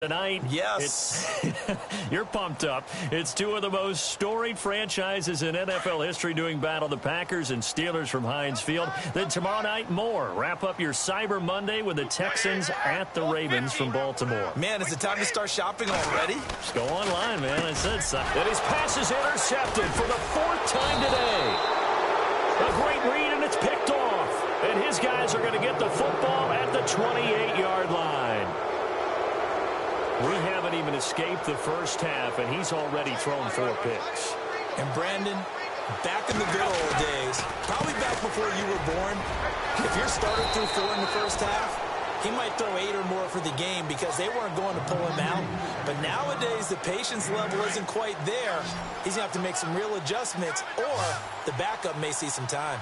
Tonight, yes, you're pumped up. It's two of the most storied franchises in NFL history doing battle, the Packers and Steelers from Heinz Field. Then tomorrow night, more. Wrap up your Cyber Monday with the Texans at the Ravens from Baltimore. Man, is it time to start shopping already? Just go online, man. I said so. And his pass is intercepted for the fourth time today. A great read, and it's picked off. And his guys are going to get the football at the 28-yard line. We haven't even escaped the first half, and he's already thrown 4 picks. And Brandon, back in the good old days, probably back before you were born, if your starter threw 4 in the first half, he might throw 8 or more for the game because they weren't going to pull him out. But nowadays, the patience level isn't quite there. He's going to have to make some real adjustments, or the backup may see some time.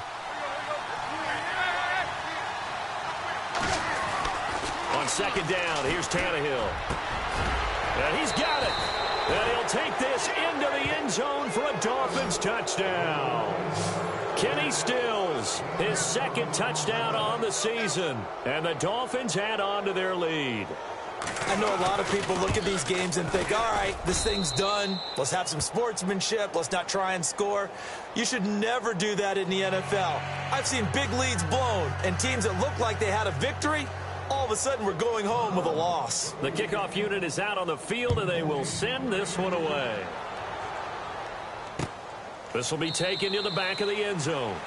On second down, here's Tannehill. And he's got it. And he'll take this into the end zone for a Dolphins touchdown. Kenny Stills, his second touchdown on the season. And the Dolphins add on to their lead. I know a lot of people look at these games and think, all right, this thing's done. Let's have some sportsmanship. Let's not try and score. You should never do that in the NFL. I've seen big leads blown and teams that look like they had a victory, all of a sudden we're going home with a loss. The kickoff unit is out on the field, and they will send this one away. This will be taken to the back of the end zone.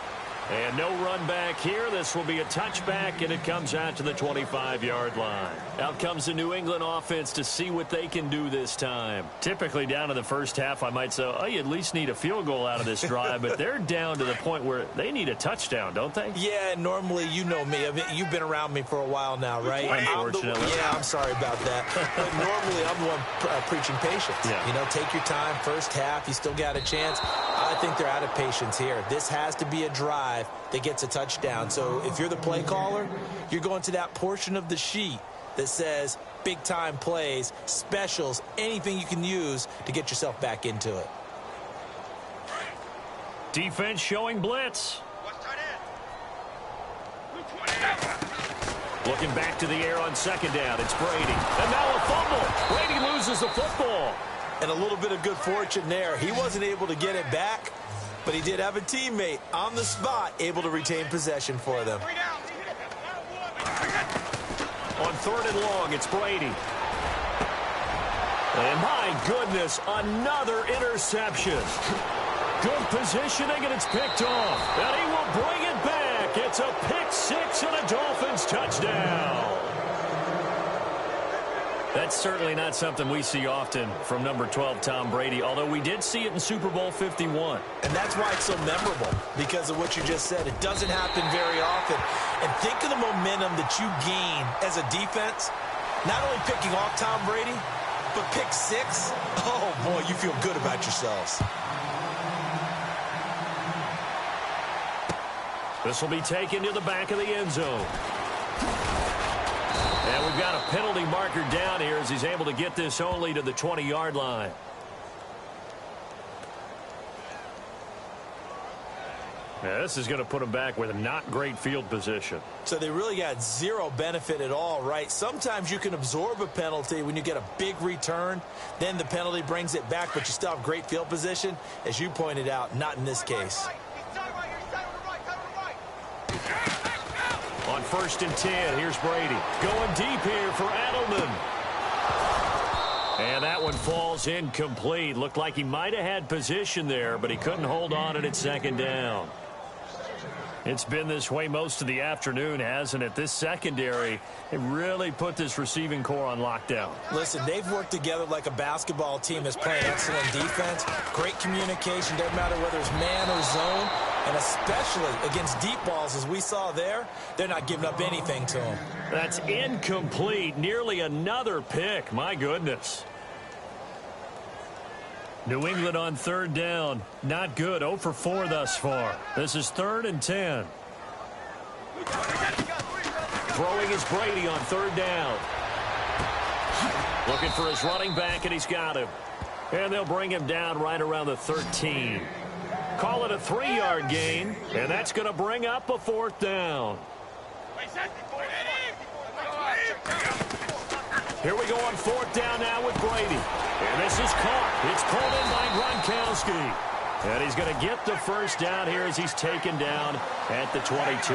And no run back here. This will be a touchback, and it comes out to the 25-yard line. Out comes the New England offense to see what they can do this time. Typically down to the first half, I might say, oh, you at least need a field goal out of this drive. But they're down to the point where they need a touchdown, don't they? Yeah, normally, you know me. I mean, you've been around me for a while now, right? Unfortunately. I'm sorry about that. But normally, I'm the one preaching patience. Yeah. You know, take your time. First half, you still got a chance. I think they're out of patience here. This has to be a drive that gets a touchdown. So if you're the play caller, you're going to that portion of the sheet that says big-time plays, specials, anything you can use to get yourself back into it. Defense showing blitz. Looking back to the air on second down. It's Brady. And now a fumble. Brady loses the football. And a little bit of good fortune there. He wasn't able to get it back, but he did have a teammate on the spot able to retain possession for them. On third and long, it's Brady. And my goodness, another interception. Good positioning, and it's picked off. And he will bring it back. It's a pick six and a Dolphins touchdown. That's certainly not something we see often from number 12, Tom Brady, although we did see it in Super Bowl 51. And that's why it's so memorable, because of what you just said. It doesn't happen very often. And think of the momentum that you gain as a defense, not only picking off Tom Brady, but pick six. Oh, boy, you feel good about yourselves. This will be taken to the back of the end zone. And we've got a penalty marker down here as he's able to get this only to the 20-yard line. Yeah, this is going to put him back with a not great field position. So they really got zero benefit at all, right? Sometimes you can absorb a penalty when you get a big return. Then the penalty brings it back, but you still have great field position. As you pointed out, not in this case. On 1st and 10, here's Brady. Going deep here for Edelman. And that one falls incomplete. Looked like he might have had position there, but he couldn't hold on at second down. It's been this way most of the afternoon, hasn't it? This secondary, they really put this receiving core on lockdown. Listen, they've worked together like a basketball team that's playing excellent defense. Great communication, doesn't matter whether it's man or zone. And especially against deep balls, as we saw there, they're not giving up anything to them. That's incomplete. Nearly another pick. My goodness. New England on third down. Not good. 0 for 4 thus far. This is 3rd and 10. Throwing is Brady on third down. Looking for his running back, and he's got him. And they'll bring him down right around the 13. Call it a 3-yard gain, and that's going to bring up a 4th down. Here we go on fourth down now with Brady. And this is caught. It's pulled in by Gronkowski. And he's going to get the first down here as he's taken down at the 22.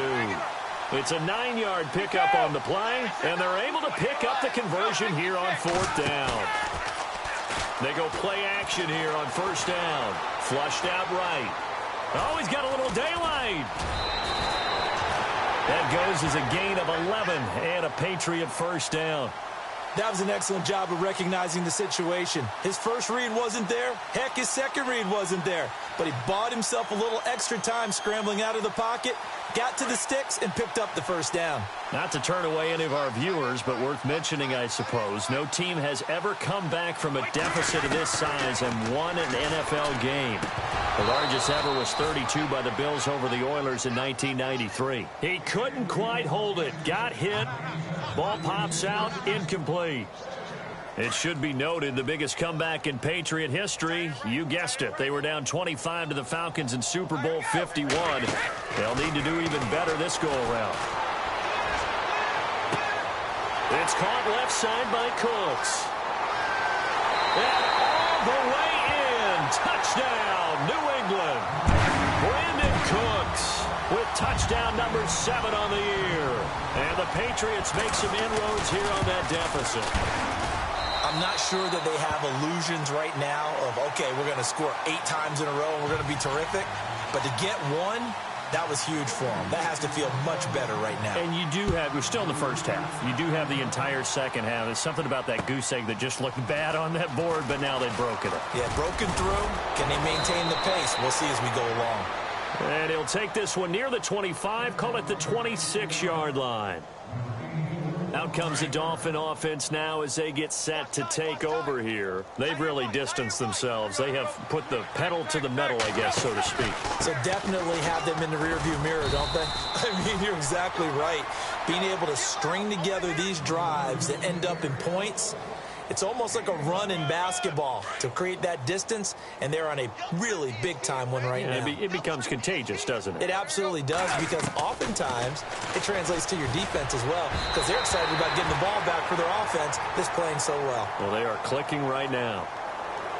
It's a 9-yard pickup on the play, and they're able to pick up the conversion here on fourth down. They go play action here on first down. Flushed out right. Oh, he's got a little daylight. That goes as a gain of 11 and a Patriot first down. That was an excellent job of recognizing the situation. His first read wasn't there. Heck, his second read wasn't there. But he bought himself a little extra time scrambling out of the pocket, got to the sticks, and picked up the first down. Not to turn away any of our viewers, but worth mentioning, I suppose, no team has ever come back from a deficit of this size and won an NFL game. The largest ever was 32 by the Bills over the Oilers in 1993. He couldn't quite hold it. Got hit. Ball pops out. Incomplete. It should be noted the biggest comeback in Patriot history. You guessed it. They were down 25 to the Falcons in Super Bowl 51. They'll need to do even better this go-around. It's caught left side by Cooks. And all the way in. Touchdown, New England. Brandon Cooks with touchdown number 7 on the year. And the Patriots make some inroads here on that deficit. I'm not sure that they have illusions right now of, okay, we're going to score 8 times in a row and we're going to be terrific. But to get one, that was huge for them. That has to feel much better right now. And you do have, we're still in the first half. You do have the entire second half. There's something about that goose egg that just looked bad on that board, but now they've broken it. Yeah, broken through. Can they maintain the pace? We'll see as we go along. And he'll take this one near the 25, call it the 26-yard line. Out comes the Dolphin offense now as they get set to take over here. They've really distanced themselves. They have put the pedal to the metal, I guess, so to speak. So definitely have them in the rearview mirror, don't they? I mean, you're exactly right. Being able to string together these drives that end up in points, it's almost like a run in basketball to create that distance, and they're on a really big-time one right now. It becomes contagious, doesn't it? It absolutely does, because oftentimes it translates to your defense as well, because they're excited about getting the ball back for their offense that's playing so well. Well, they are clicking right now.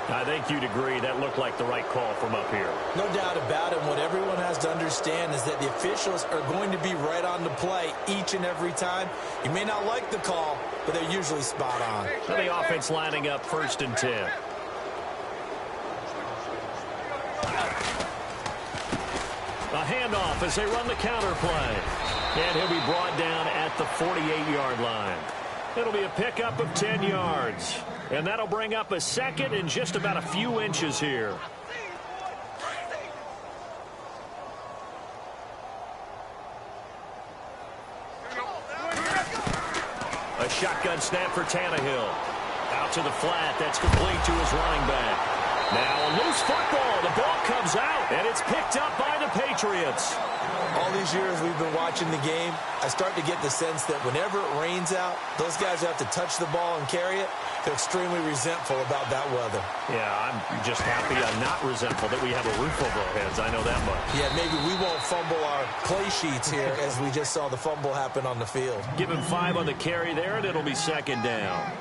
I think you'd agree that looked like the right call from up here. No doubt about it. What everyone has to understand is that the officials are going to be right on the play each and every time. You may not like the call, but they're usually spot on. And the offense lining up 1st and 10. A handoff as they run the counter play. And he'll be brought down at the 48-yard line. It'll be a pickup of 10 yards. And that'll bring up a second and just about a few inches here. A shotgun snap for Tannehill. Out to the flat. That's complete to his running back. Now a loose football. The ball comes out, and it's picked up by the Patriots. All these years we've been watching the game, I start to get the sense that whenever it rains out, those guys who have to touch the ball and carry it, they're extremely resentful about that weather. Yeah, I'm just happy I'm not resentful that we have a roof over our heads. I know that much. Yeah, maybe we won't fumble our play sheets here as we just saw the fumble happen on the field. Give him 5 on the carry there, and it'll be second down.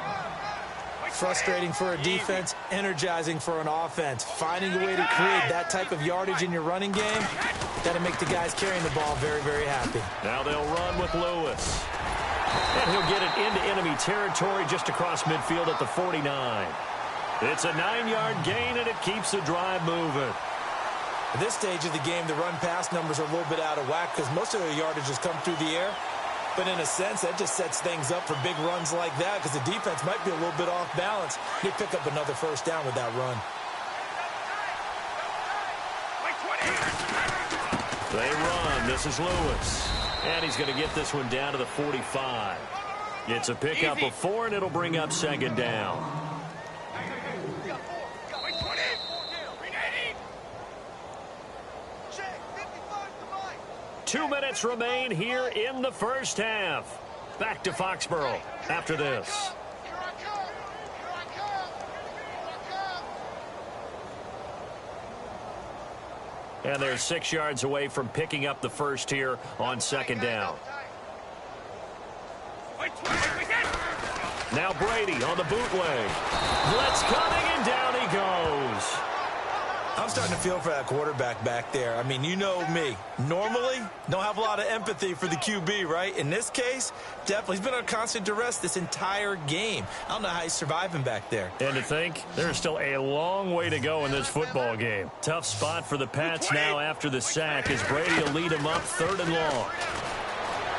Frustrating for a defense, energizing for an offense. Finding a way to create that type of yardage in your running game, that'll make the guys carrying the ball very, very happy. Now they'll run with Lewis. And he'll get it into enemy territory just across midfield at the 49. It's a 9-yard gain, and it keeps the drive moving. At this stage of the game, the run-pass numbers are a little bit out of whack because most of their yardage has come through the air. But in a sense, that just sets things up for big runs like that because the defense might be a little bit off balance. They pick up another first down with that run. They run. This is Lewis. And he's going to get this one down to the 45. It's a pickup of 4, and it'll bring up second down. 2 minutes remain here in the first half. Back to Foxborough after this. And they're 6 yards away from picking up the first here on second down. Now Brady on the bootleg. Blitz coming, and down he goes. I'm starting to feel for that quarterback back there. I mean, you know me. Normally, don't have a lot of empathy for the QB, right? In this case, definitely. He's been on constant duress this entire game. I don't know how he's surviving back there. And to think, there's still a long way to go in this football game. Tough spot for the Pats now after the sack as Brady will lead him up 3rd and long.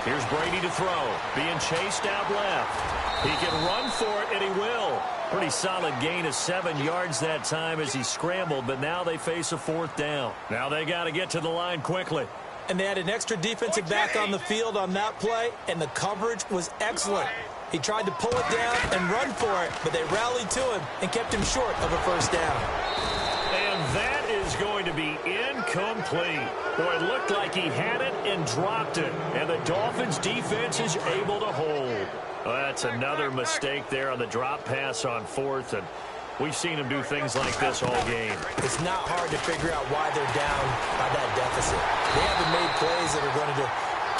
Here's Brady to throw. Being chased out left. He can run for it, and he will. Pretty solid gain of 7 yards that time as he scrambled, but now they face a 4th down. Now they got to get to the line quickly. And they had an extra defensive back on the field on that play, and the coverage was excellent. He tried to pull it down and run for it, but they rallied to him and kept him short of a 1st down. And that is going to be incomplete. Boy, it looked like he had it and dropped it, and the Dolphins' defense is able to hold. Well, that's another mistake there on the drop pass on 4th, and we've seen him do things like this all game. It's not hard to figure out why they're down by that deficit. They haven't made plays that are going to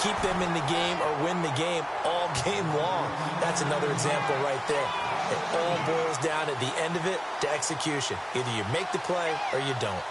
keep them in the game or win the game all game long. That's another example right there. It all boils down at the end of it to execution. Either you make the play or you don't.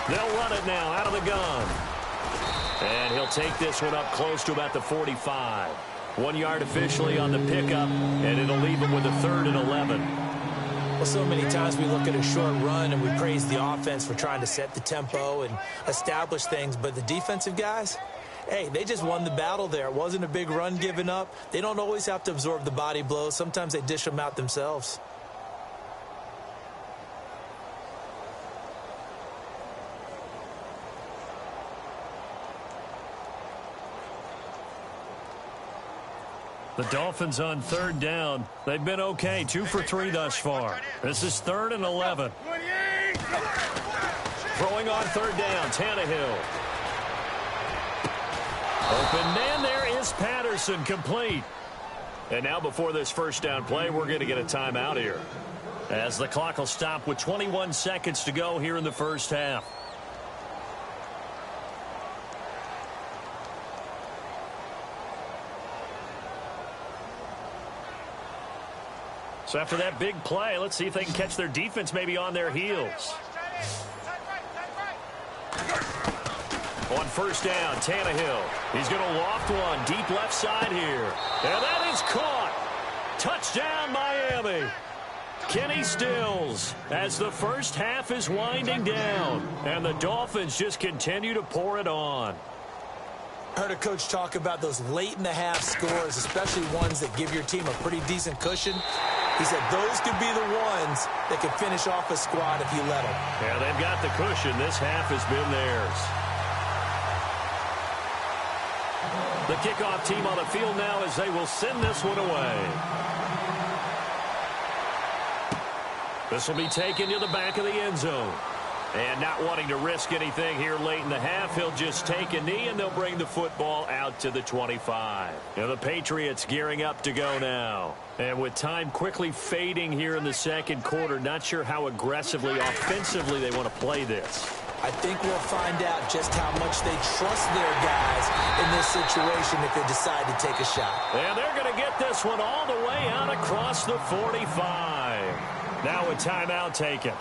They'll run it now out of the gun. And he'll take this one up close to about the 45. 1 yard officially on the pickup, and it'll leave him with a 3rd and 11. Well, so many times we look at a short run and we praise the offense for trying to set the tempo and establish things, but the defensive guys, hey, they just won the battle there. It wasn't a big run given up. They don't always have to absorb the body blows. Sometimes they dish them out themselves. The Dolphins on 3rd down. They've been okay, 2 for 3 thus far. This is 3rd and 11. Throwing on 3rd down, Tannehill. Open man, there is Patterson, complete. And now before this 1st down play, we're going to get a timeout here, as the clock will stop with 21 seconds to go here in the 1st half. So after that big play, let's see if they can catch their defense maybe on their heels. On 1st down, Tannehill. He's going to loft one deep left side here. And that is caught. Touchdown, Miami. Kenny Stills as the 1st half is winding down. And the Dolphins just continue to pour it on. I heard a coach talk about those late-in-the-half scores, especially ones that give your team a pretty decent cushion. He said those could be the ones that could finish off a squad if you let them. Yeah, they've got the cushion. This half has been theirs. The kickoff team on the field now as they will send this one away. This will be taken to the back of the end zone. And not wanting to risk anything here late in the half, he'll just take a knee, and they'll bring the football out to the 25. Now the Patriots gearing up to go now. And with time quickly fading here in the 2nd quarter, not sure how aggressively, offensively they want to play this. I think we'll find out just how much they trust their guys in this situation if they decide to take a shot. And they're going to get this one all the way out across the 45. Now a timeout taken.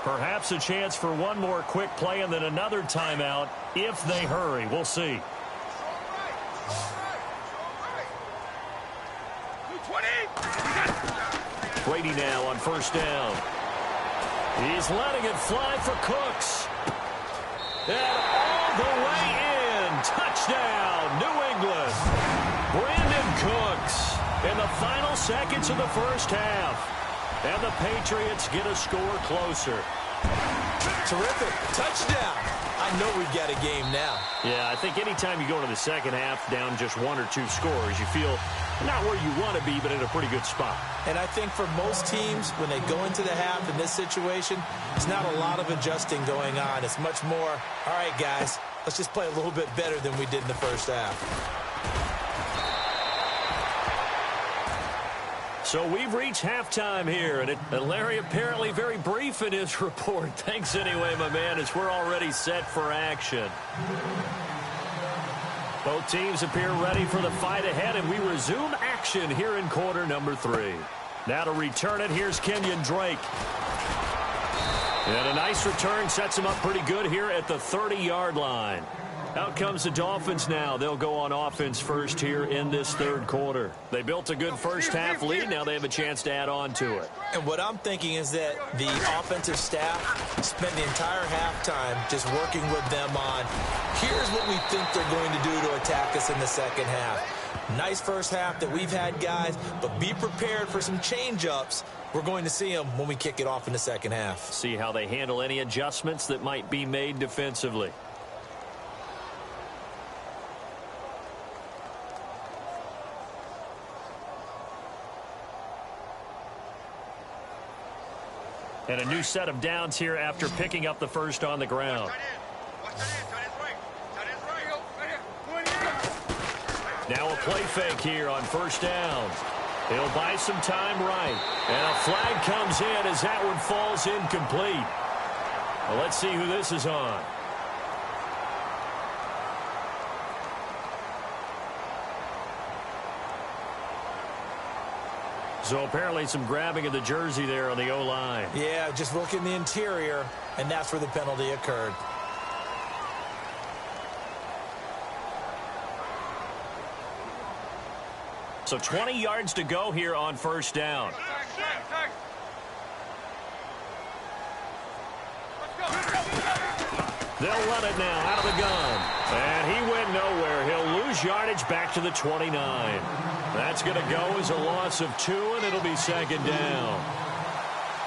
Perhaps a chance for one more quick play and then another timeout if they hurry. We'll see. Brady now on 1st down. He's letting it fly for Cooks. And all the way in. Touchdown, New England. Brandon Cooks in the final seconds of the 1st half. And the Patriots get a score closer. Terrific. Touchdown. I know we've got a game now. Yeah, I think anytime you go into the 2nd half down just 1 or 2 scores, you feel not where you want to be, but in a pretty good spot. And I think for most teams, when they go into the half in this situation, it's not a lot of adjusting going on. It's much more, all right, guys, let's just play a little bit better than we did in the first half. So we've reached halftime here, and Larry apparently very brief in his report. Thanks anyway, my man, as we're already set for action. Both teams appear ready for the fight ahead, and we resume action here in quarter number 3. Now to return it, here's Kenyon Drake. And a nice return sets him up pretty good here at the 30-yard line. Out comes the Dolphins now. They'll go on offense first here in this third quarter. They built a good first-half lead. Now they have a chance to add on to it. And what I'm thinking is that the offensive staff spend the entire halftime just working with them on, here's what we think they're going to do to attack us in the second half. Nice first half that we've had, guys, but be prepared for some change-ups. We're going to see them when we kick it off in the second half. See how they handle any adjustments that might be made defensively. And a new set of downs here after picking up the first on the ground. Now a play fake here on first down. He'll buy some time right. And a flag comes in as that one falls incomplete. Well, let's see who this is on. So apparently some grabbing of the jersey there on the O-line. Yeah, just look in the interior, and that's where the penalty occurred. So 20 yards to go here on first down. They'll run it now out of the gun. And he went nowhere. He'll lose yardage back to the 29. That's going to go as a loss of 2, and it'll be second down.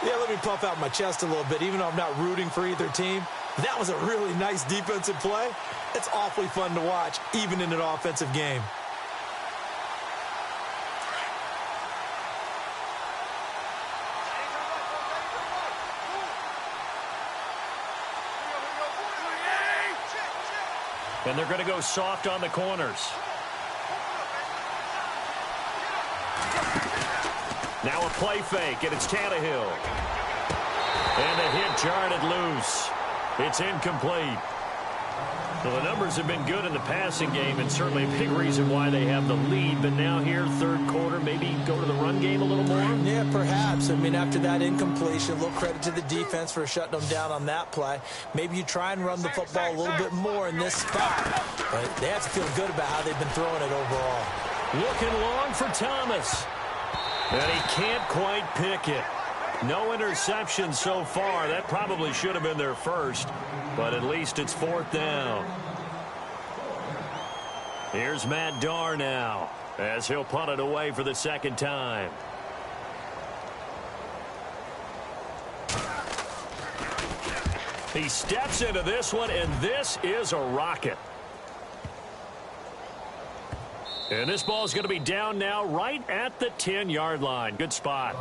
Yeah, let me puff out my chest a little bit, even though I'm not rooting for either team. That was a really nice defensive play. It's awfully fun to watch, even in an offensive game. And they're going to go soft on the corners. Now a play fake, and it's Tannehill. And the hit jarred it loose. It's incomplete. Well, the numbers have been good in the passing game, and certainly a big reason why they have the lead. But now here, third quarter, maybe go to the run game a little more? Yeah, perhaps. I mean, after that incompletion, a little credit to the defense for shutting them down on that play. Maybe you try and run the football a little bit more in this spot. But they have to feel good about how they've been throwing it overall. Looking long for Thomas. And he can't quite pick it. No interception so far. That probably should have been their first. But at least it's fourth down. Here's Matt Darr now as he'll punt it away for the second time. He steps into this one, and this is a rocket. And this ball is going to be down now right at the 10-yard line. Good spot.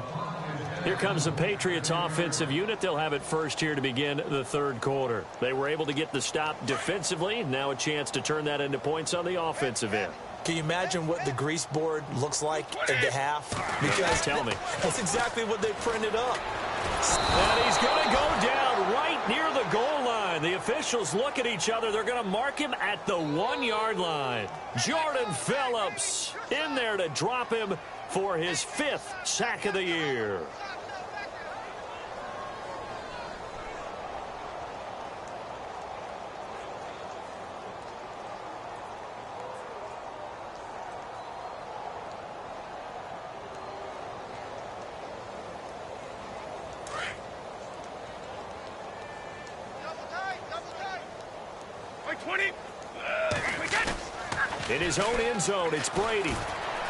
Here comes the Patriots offensive unit. They'll have it first here to begin the third quarter. They were able to get the stop defensively. Now a chance to turn that into points on the offensive end. Can you imagine what the grease board looks like at the half? Because tell me. That's exactly what they printed up. And he's going to go down right near the goal line. The officials look at each other. They're going to mark him at the 1-yard line. Jordan Phillips in there to drop him for his 5th sack of the year. In his own end zone, it's Brady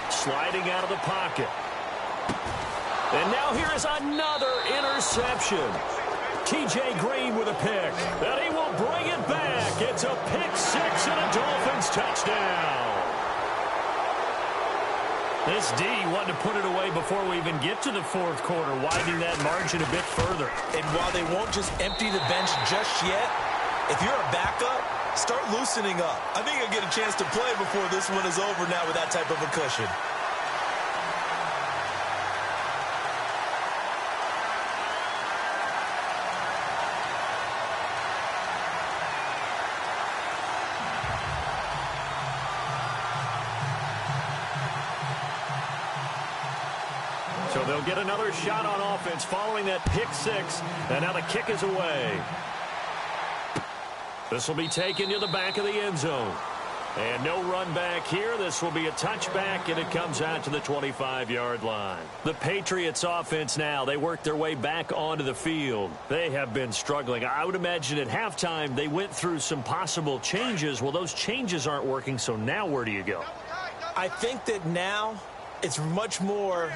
sliding out of the pocket. And now here is another interception. T.J. Green with a pick. And he will bring it back. It's a pick six and a Dolphins touchdown. This D wanted to put it away before we even get to the fourth quarter, widening that margin a bit further. And while they won't just empty the bench just yet, if you're a backup, Start loosening up. I think he'll get a chance to play before this one is over now with that type of a cushion. So they'll get another shot on offense following that pick six, and now the kick is away. This will be taken to the back of the end zone. And no run back here. This will be a touchback, and it comes out to the 25-yard line. The Patriots offense now, they work their way back onto the field. They have been struggling. I would imagine at halftime they went through some possible changes. Well, those changes aren't working, so now where do you go? I think that now it's much more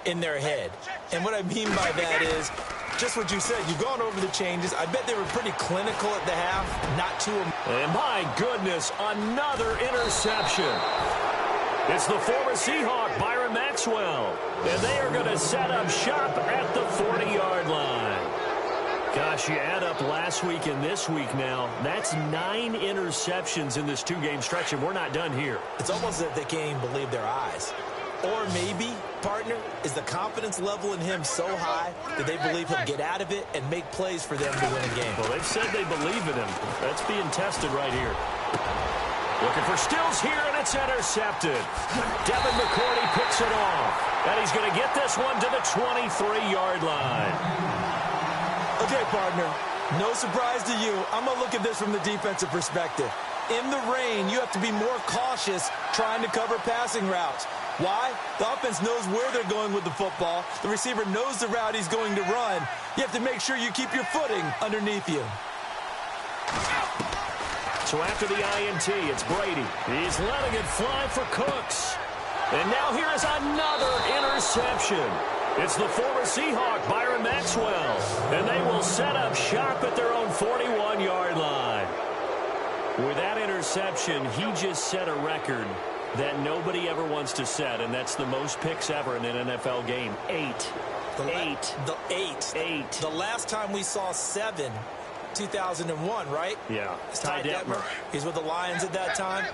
in their head. And what I mean by that is just what you said. You've gone over the changes. I bet they were pretty clinical at the half, not too. And my goodness, another interception. It's the former Seahawk, Byron Maxwell. And they are going to set up shop at the 40-yard line. Gosh, you add up last week and this week now. That's 9 interceptions in this 2-game stretch, and we're not done here. It's almost as if they can't even believe their eyes. Or maybe, partner, is the confidence level in him so high that they believe he'll get out of it and make plays for them to win a game. Well, they've said they believe in him. That's being tested right here. Looking for Stills here, and it's intercepted. Devin McCourty picks it off. And he's going to get this one to the 23-yard line. Okay, partner, no surprise to you. I'm going to look at this from the defensive perspective. In the rain, you have to be more cautious trying to cover passing routes. Why? The offense knows where they're going with the football. The receiver knows the route he's going to run. You have to make sure you keep your footing underneath you. So after the INT, it's Brady. He's letting it fly for Cooks. And now here is another interception. It's the former Seahawk, Byron Maxwell. And they will set up shop at their own 41-yard line. With that interception, he just set a record that nobody ever wants to set, and that's the most picks ever in an NFL game. 8. The last time we saw 7, 2001, right? Yeah. Ty Detmer. He's with the Lions at that time.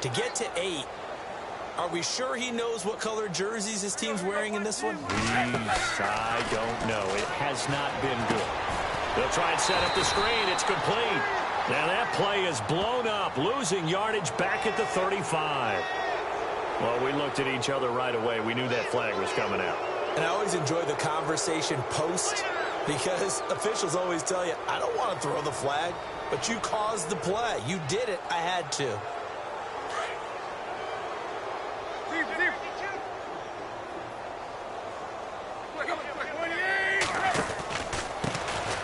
To get to 8, are we sure he knows what color jerseys his team's wearing in this one? I don't know. It has not been good. They'll try and set up the screen. It's complete. Now that play is blown up, losing yardage back at the 35. Well, we looked at each other right away. We knew that flag was coming out. And I always enjoy the conversation post because officials always tell you, I don't want to throw the flag, but you caused the play. You did it. I had to.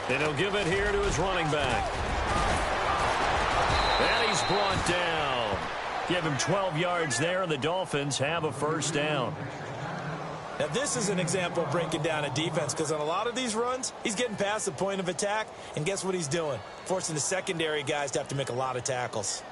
And he'll give it here to his running back. And he's brought down. Give him 12 yards there, and the Dolphins have a first down. Now, this is an example of breaking down a defense because on a lot of these runs, he's getting past the point of attack, and guess what he's doing? Forcing the secondary guys to have to make a lot of tackles.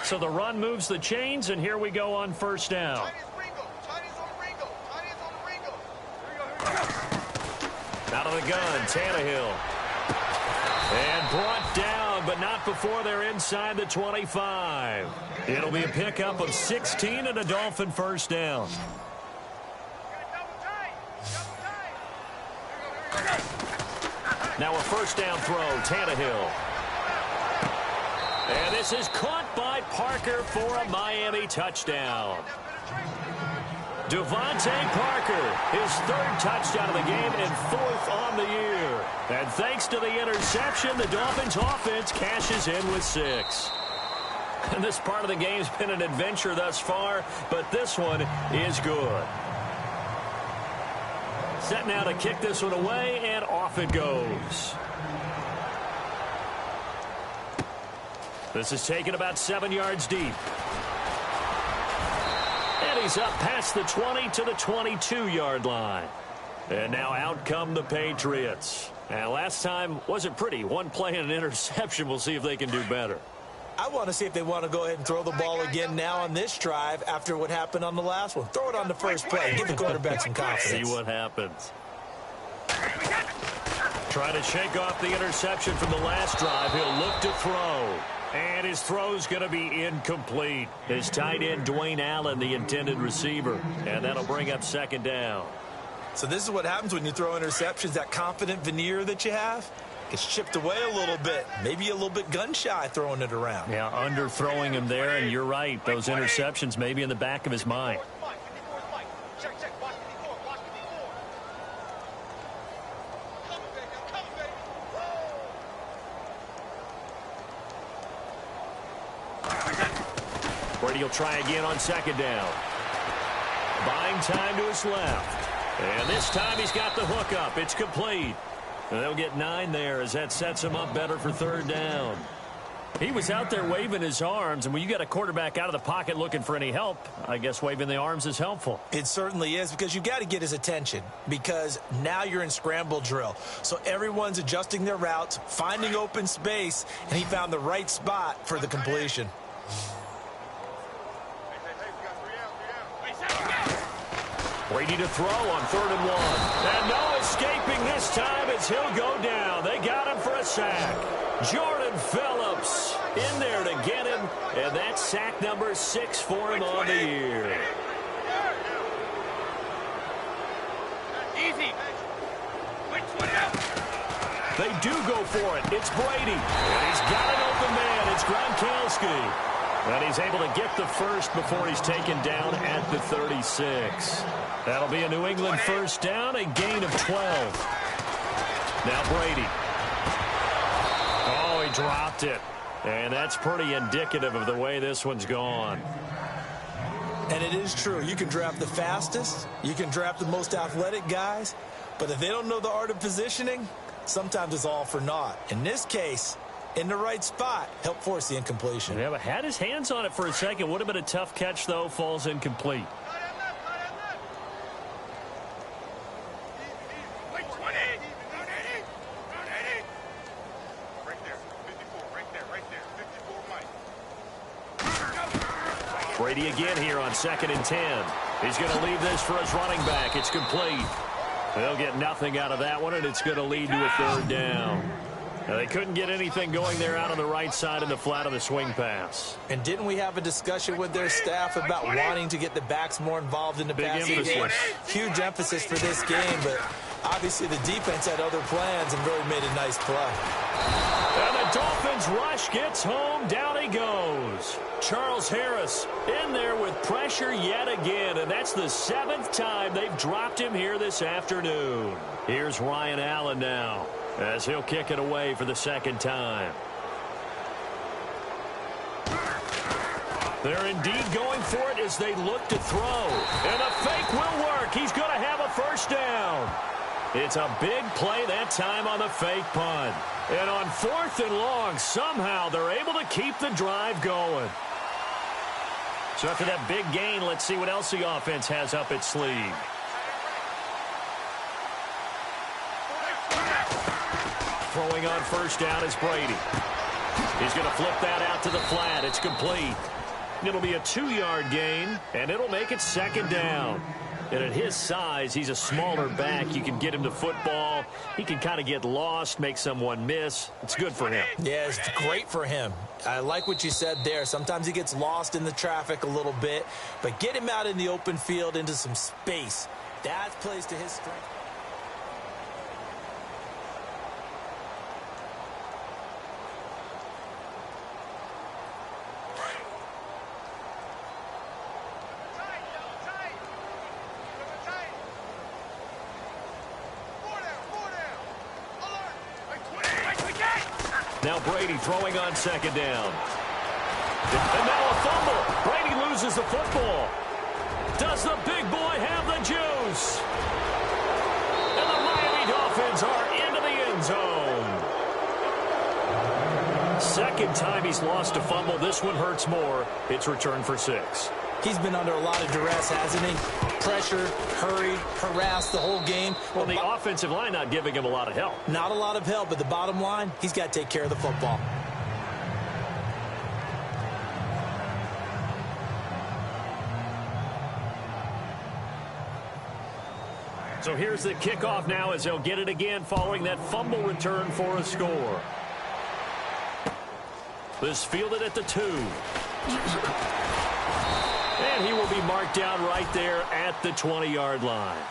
So the run moves the chains, and here we go on first down. Out of the gun, Tannehill. And brought down, but not before they're inside the 25. It'll be a pickup of 16 and a Dolphin first down. Now a first down throw, Tannehill. And this is caught by Parker for a Miami touchdown. Devontae Parker, his 3rd touchdown of the game and 4th on the year. And thanks to the interception, the Dolphins offense cashes in with 6. And this part of the game's been an adventure thus far, but this one is good. Set now to kick this one away, and off it goes. This is taken about 7 yards deep. And he's up past the 20 to the 22-yard line. And now out come the Patriots. And last time wasn't pretty. One play and an interception. We'll see if they can do better. I want to see if they want to go ahead and throw the ball again now on this drive after what happened on the last one. Throw it on the first play. Give the quarterback some confidence. See what happens. Trying to shake off the interception from the last drive. He'll look to throw. And his throw's going to be incomplete. His tight end, Dwayne Allen, the intended receiver. And that'll bring up second down. So this is what happens when you throw interceptions. That confident veneer that you have gets chipped away a little bit. Maybe a little bit gun-shy throwing it around. Yeah, underthrowing him there, and you're right. Those interceptions may be in the back of his mind. Brady will try again on second down. Buying time to his left. And this time he's got the hook up. It's complete. And they'll get 9 there as that sets him up better for third down. He was out there waving his arms, and when you got a quarterback out of the pocket looking for any help, I guess waving the arms is helpful. It certainly is, because you've got to get his attention, because now you're in scramble drill. So everyone's adjusting their routes, finding open space, and he found the right spot for the completion. Brady to throw on 3rd and 1. And no escaping this time as he'll go down. They got him for a sack. Jordan Phillips in there to get him. And that's sack number 6 for him on the year. Easy. They do go for it. It's Brady. And he's got an open man. It's Gronkowski. And he's able to get the first before he's taken down at the 36. That'll be a New England first down, a gain of 12. Now Brady. Oh, he dropped it. And that's pretty indicative of the way this one's gone. And it is true. You can draft the fastest. You can draft the most athletic guys. But if they don't know the art of positioning, sometimes it's all for naught. In this case, in the right spot, help force the incompletion. Yeah, but had his hands on it for a second. Would have been a tough catch, though. Falls incomplete. Brady again here on 2nd and 10. He's going to leave this for his running back. It's complete. They'll get nothing out of that one, and it's going to lead to a 3rd down. Now, they couldn't get anything going there out on the right side in the flat of the swing pass. And didn't we have a discussion with their staff about wanting to get the backs more involved in the passing game? Huge emphasis for this game, but obviously the defense had other plans and really made a nice play. And the Dolphins rush gets home. Down he goes. Charles Harris in there with pressure yet again, and that's the 7th time they've dropped him here this afternoon. Here's Ryan Allen now as he'll kick it away for the 2nd time. They're indeed going for it as they look to throw. And a fake will work. He's going to have a first down. It's a big play that time on the fake punt. And on 4th and long, somehow they're able to keep the drive going. So after that big gain, let's see what else the offense has up its sleeve. Throwing on first down is Brady. He's going to flip that out to the flat. It's complete. It'll be a 2-yard gain, and it'll make it 2nd down. And at his size, he's a smaller back. You can get him to football. He can kind of get lost, make someone miss. It's good for him. Yeah, it's great for him. I like what you said there. Sometimes he gets lost in the traffic a little bit, but get him out in the open field into some space. That plays to his strength. Now Brady throwing on 2nd down. And now a fumble. Brady loses the football. Does the big boy have the juice? And the Miami Dolphins are into the end zone. 2nd time he's lost a fumble. This one hurts more. It's returned for 6. He's been under a lot of duress, hasn't he? Pressure, hurried, harassed the whole game. Well, the offensive line not giving him a lot of help. Not a lot of help, but the bottom line, he's got to take care of the football. So here's the kickoff now as they'll get it again following that fumble return for a score. This fielded at the 2. And he will be marked down right there at the 20-yard line.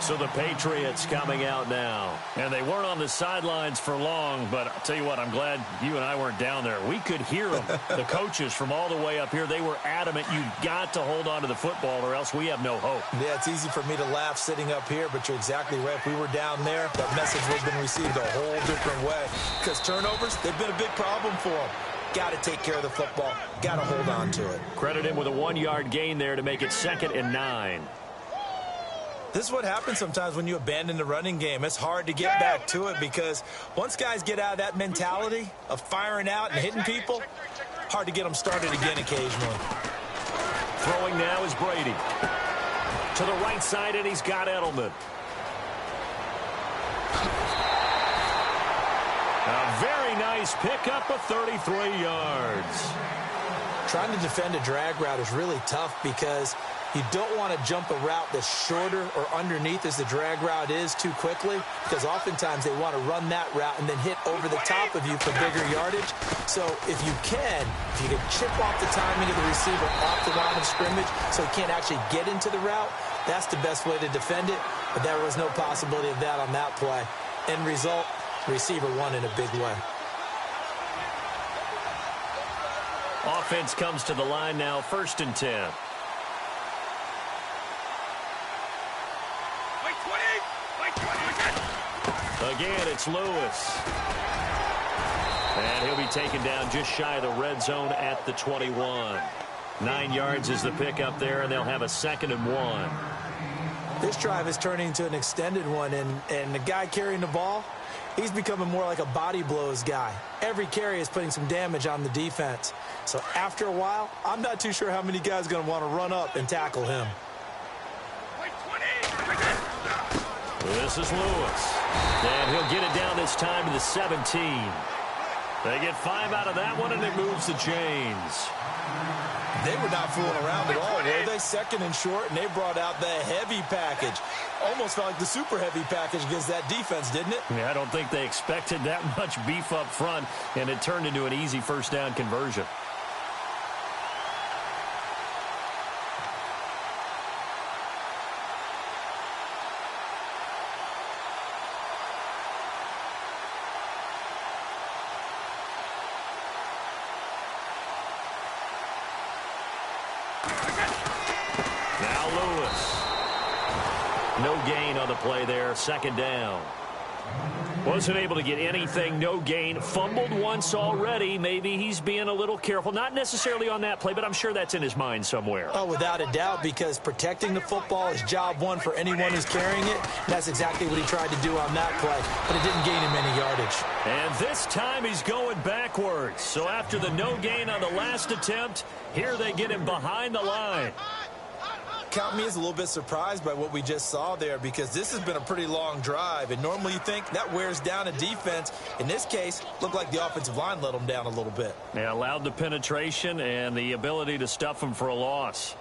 So the Patriots coming out now. And they weren't on the sidelines for long, but I'll tell you what, I'm glad you and I weren't down there. We could hear them, the coaches from all the way up here. They were adamant, you've got to hold on to the football or else we have no hope. Yeah, it's easy for me to laugh sitting up here, but you're exactly right. If we were down there, that message would have been received a whole different way. Because turnovers, they've been a big problem for them. Got to take care of the football. Got to hold on to it. Credit him with a 1-yard gain there to make it 2nd and 9. This is what happens sometimes when you abandon the running game. It's hard to get back to it because once guys get out of that mentality of firing out and hitting people, hard to get them started again occasionally. Throwing now is Brady. To the right side, and he's got Edelman. A very nice pickup of 33 yards. Trying to defend a drag route is really tough because you don't want to jump a route that's shorter or underneath as the drag route is too quickly, because oftentimes they want to run that route and then hit over the top of you for bigger yardage. So if you can chip off the timing of the receiver off the line of scrimmage so he can't actually get into the route, that's the best way to defend it. But there was no possibility of that on that play. End result, receiver won in a big way. Offense comes to the line now, 1st and 10. Again, it's Lewis. And he'll be taken down just shy of the red zone at the 21. 9 yards is the pickup there, and they'll have a 2nd and 1. This drive is turning into an extended one, and the guy carrying the ball, he's becoming more like a body blows guy. Every carry is putting some damage on the defense. So after a while, I'm not too sure how many guys are going to want to run up and tackle him. This is Lewis. And he'll get it down this time to the 17. They get 5 out of that one, and it moves the chains. They were not fooling around at all, were they? 2nd and short, and they brought out the heavy package. Almost felt like the super heavy package against that defense, didn't it? Yeah, I don't think they expected that much beef up front, and it turned into an easy 1st down conversion. Now Lewis. No gain on the play there. 2nd down. Wasn't able to get anything. No gain. Fumbled once already. Maybe he's being a little careful. Not necessarily on that play, but I'm sure that's in his mind somewhere. Oh, without a doubt, because protecting the football is job one for anyone who's carrying it. That's exactly what he tried to do on that play, but it didn't gain him any yardage. And this time he's going backwards. So after the no gain on the last attempt, here they get him behind the line. Count me as a little bit surprised by what we just saw there, because this has been a pretty long drive, and normally you think that wears down a defense. In this case, looked like the offensive line let them down a little bit. They allowed the penetration and the ability to stuff them for a loss.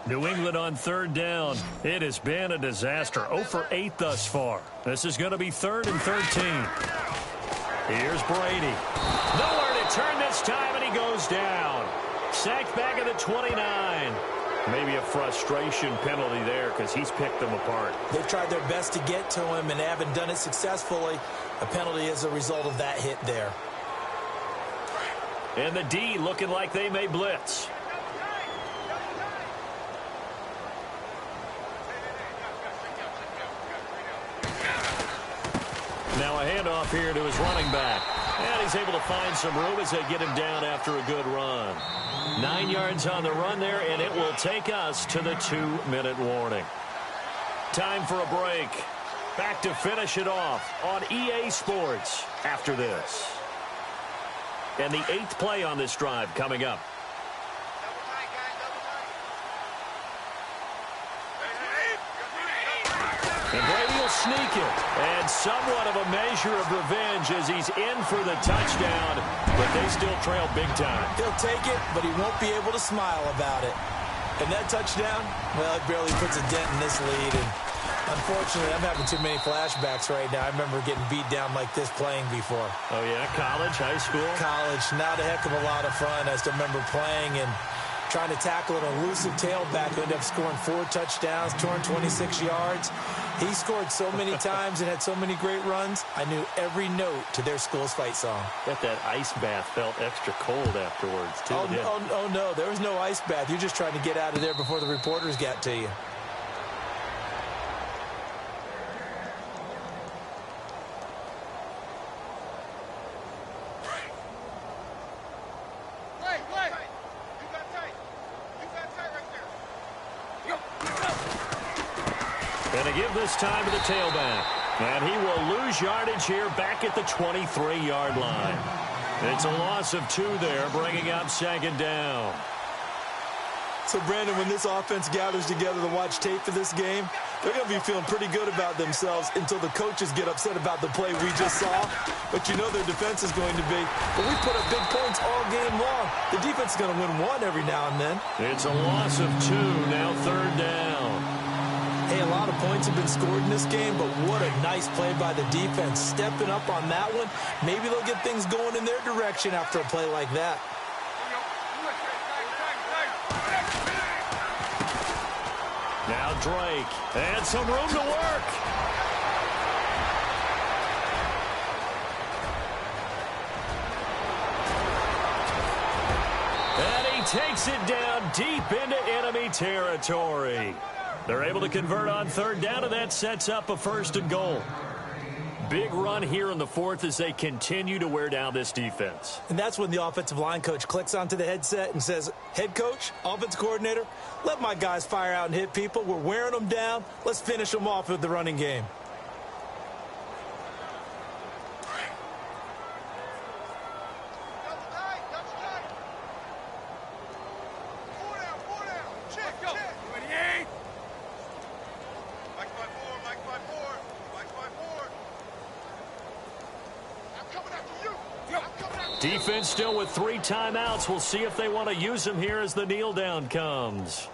New England on 3rd down. It has been a disaster. 0 for 8 thus far. This is going to be 3rd and 13. Here's Brady. Nowhere to turn this time, and he goes down. Sacked back at the 29. Maybe a frustration penalty there because he's picked them apart. They've tried their best to get to him and haven't done it successfully. A penalty is a result of that hit there. And the D looking like they may blitz. Now a handoff here to his running back. And he's able to find some room as they get him down after a good run. 9 yards on the run there, and it will take us to the 2-minute warning. Time for a break. Back to finish it off on EA Sports after this. And the 8th play on this drive coming up. And Brady will sneak it. And somewhat of a measure of revenge as he's in for the touchdown. But they still trail big time. He'll take it, but he won't be able to smile about it. And that touchdown, well, it barely puts a dent in this lead. And Unfortunately, I'm having too many flashbacks right now. I remember getting beat down like this playing before. Oh, yeah? College, high school? College, not a heck of a lot of fun. I still remember playing and trying to tackle an elusive tailback who ended up scoring 4 touchdowns, 226 yards. He scored so many times and had so many great runs, I knew every note to their school's fight song. Bet that ice bath felt extra cold afterwards, too. Oh, no, there was no ice bath. You're just trying to get out of there before the reporters got to you. And to give this time to the tailback. And he will lose yardage here back at the 23-yard line. It's a loss of 2 there, bringing up 2nd down. So, Brandon, when this offense gathers together to watch tape for this game, they're going to be feeling pretty good about themselves until the coaches get upset about the play we just saw. But you know their defense is going to be. But we put up big points all game long. The defense is going to win 1 every now and then. It's a loss of 2, now 3rd down. Hey, a lot of points have been scored in this game, but what a nice play by the defense. Stepping up on that one. Maybe they'll get things going in their direction after a play like that. Now Drake, and some room to work. And he takes it down deep into enemy territory. They're able to convert on 3rd down, and that sets up a 1st and goal. Big run here in the 4th as they continue to wear down this defense. And that's when the offensive line coach clicks onto the headset and says, head coach, offensive coordinator, let my guys fire out and hit people. We're wearing them down. Let's finish them off with the running game. Defense still with 3 timeouts. We'll see if they want to use them here as the kneel down comes.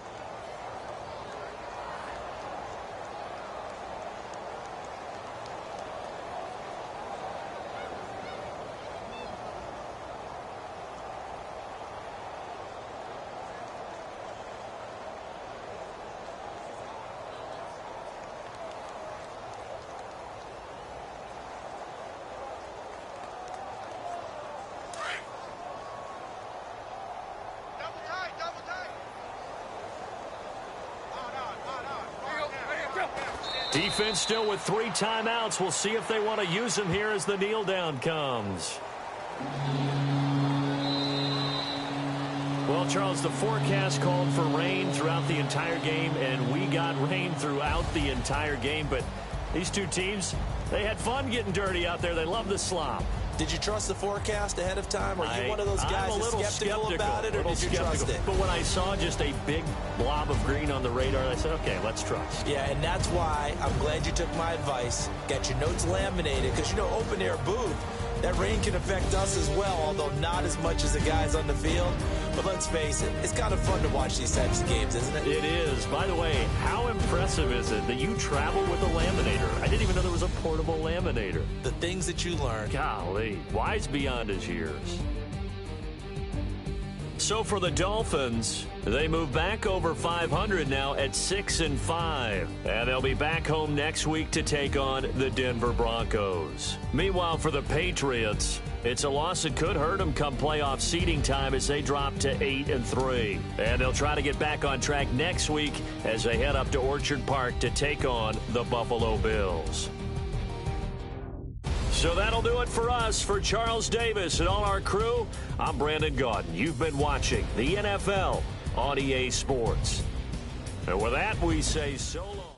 Defense still with 3 timeouts. We'll see if they want to use them here as the kneel down comes. Well, Charles, the forecast called for rain throughout the entire game, and we got rain throughout the entire game. But these 2 teams, they had fun getting dirty out there. They love the slop. Did you trust the forecast ahead of time? Are you one of those guys that's skeptical about it, or did you trust it? But when I saw just a big blob of green on the radar, I said, okay, let's trust. Yeah, and that's why I'm glad you took my advice. Got your notes laminated, because, you know, open-air booth, that rain can affect us as well, although not as much as the guys on the field. But let's face it, it's kind of fun to watch these types of games, isn't it? It is. By the way, how impressive is it that you travel with a laminator? I didn't even know there was a portable laminator. The things that you learn. Golly, wise beyond his years. So for the Dolphins, they move back over 500 now at 6-5. And they'll be back home next week to take on the Denver Broncos. Meanwhile, for the Patriots, it's a loss that could hurt them come playoff seeding time as they drop to 8-3. And they'll try to get back on track next week as they head up to Orchard Park to take on the Buffalo Bills. So that'll do it for us. For Charles Davis and all our crew, I'm Brandon Gaudin. You've been watching the NFL on EA Sports. And with that, we say so long.